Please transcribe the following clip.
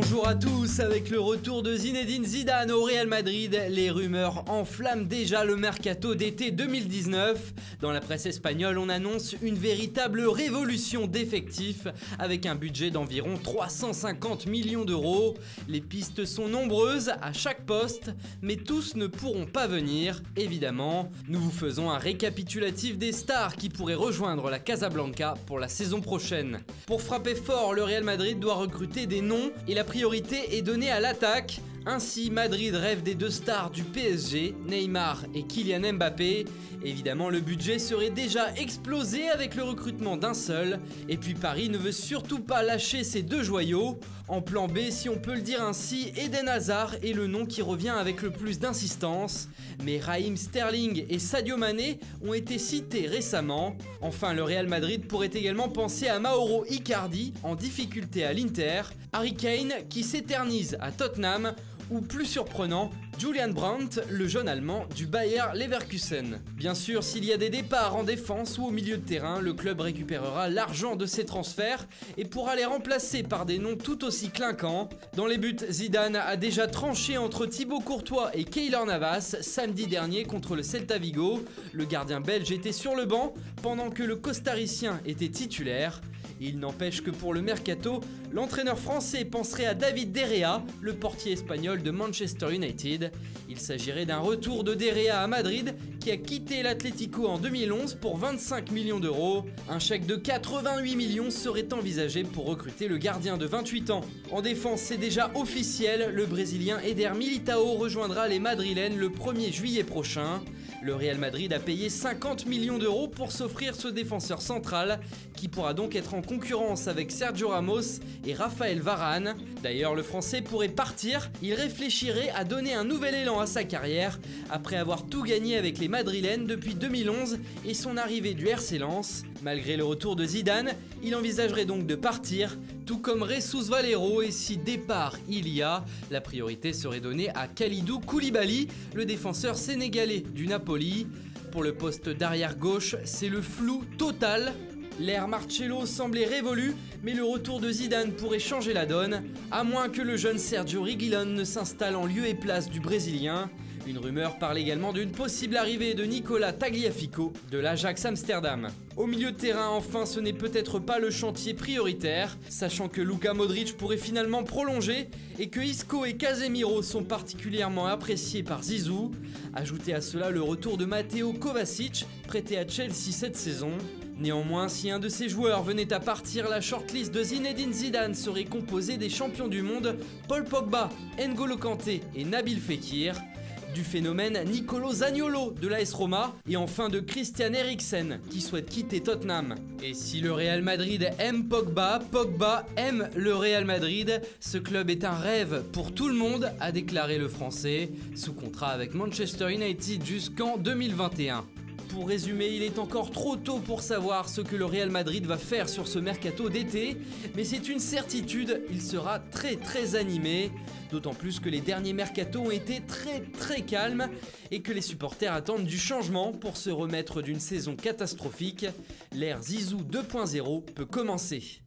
Bonjour à tous, avec le retour de Zinedine Zidane au Real Madrid, les rumeurs enflamment déjà le mercato d'été 2019. Dans la presse espagnole, on annonce une véritable révolution d'effectifs avec un budget d'environ 350 millions d'euros. Les pistes sont nombreuses à chaque poste, mais tous ne pourront pas venir, évidemment. Nous vous faisons un récapitulatif des stars qui pourraient rejoindre la Casablanca pour la saison prochaine. Pour frapper fort, le Real Madrid doit recruter des noms et la priorité est donnée à l'attaque. Ainsi, Madrid rêve des deux stars du PSG, Neymar et Kylian Mbappé. Évidemment, le budget serait déjà explosé avec le recrutement d'un seul. Et puis Paris ne veut surtout pas lâcher ses deux joyaux. En plan B, si on peut le dire ainsi, Eden Hazard est le nom qui revient avec le plus d'insistance. Mais Raheem Sterling et Sadio Mané ont été cités récemment. Enfin, le Real Madrid pourrait également penser à Mauro Icardi, en difficulté à l'Inter, Harry Kane qui s'éternise à Tottenham, ou plus surprenant, Julian Brandt, le jeune allemand du Bayer Leverkusen. Bien sûr, s'il y a des départs en défense ou au milieu de terrain, le club récupérera l'argent de ces transferts et pourra les remplacer par des noms tout aussi clinquants. Dans les buts, Zidane a déjà tranché entre Thibaut Courtois et Keylor Navas samedi dernier contre le Celta Vigo. Le gardien belge était sur le banc pendant que le costaricien était titulaire. Il n'empêche que pour le mercato, l'entraîneur français penserait à David De Gea, le portier espagnol de Manchester United. Il s'agirait d'un retour de De Gea à Madrid qui a quitté l'Atlético en 2011 pour 25 millions d'euros. Un chèque de 88 millions serait envisagé pour recruter le gardien de 28 ans. En défense, c'est déjà officiel, le Brésilien Eder Militao rejoindra les Madrilènes le 1er juillet prochain. Le Real Madrid a payé 50 millions d'euros pour s'offrir ce défenseur central qui pourra donc être en concurrence avec Sergio Ramos et Raphaël Varane. D'ailleurs, le Français pourrait partir, il réfléchirait à donner un nouvel élan à sa carrière après avoir tout gagné avec les Madrilènes depuis 2011 et son arrivée du RC Lens. Malgré le retour de Zidane, il envisagerait donc de partir, tout comme Jesus Valero, et si départ il y a, la priorité serait donnée à Kalidou Koulibaly, le défenseur sénégalais du Napoli. Pour le poste d'arrière gauche, c'est le flou total. L'ère Marcelo semblait révolue, mais le retour de Zidane pourrait changer la donne, à moins que le jeune Sergio Reguilón ne s'installe en lieu et place du Brésilien. Une rumeur parle également d'une possible arrivée de Nicolas Tagliafico de l'Ajax Amsterdam. Au milieu de terrain, enfin, ce n'est peut-être pas le chantier prioritaire, sachant que Luka Modric pourrait finalement prolonger et que Isco et Casemiro sont particulièrement appréciés par Zizou. Ajoutez à cela le retour de Matteo Kovacic, prêté à Chelsea cette saison. Néanmoins, si un de ces joueurs venait à partir, la shortlist de Zinedine Zidane serait composée des champions du monde Paul Pogba, N'Golo Kanté et Nabil Fekir, du phénomène Nicolo Zaniolo de l'AS Roma et enfin de Christian Eriksen qui souhaite quitter Tottenham. Et si le Real Madrid aime Pogba, Pogba aime le Real Madrid. Ce club est un rêve pour tout le monde, a déclaré le Français, sous contrat avec Manchester United jusqu'en 2021. Pour résumer, il est encore trop tôt pour savoir ce que le Real Madrid va faire sur ce mercato d'été, mais c'est une certitude, il sera très animé, d'autant plus que les derniers mercatos ont été très calmes et que les supporters attendent du changement pour se remettre d'une saison catastrophique. L'ère Zizou 2.0 peut commencer.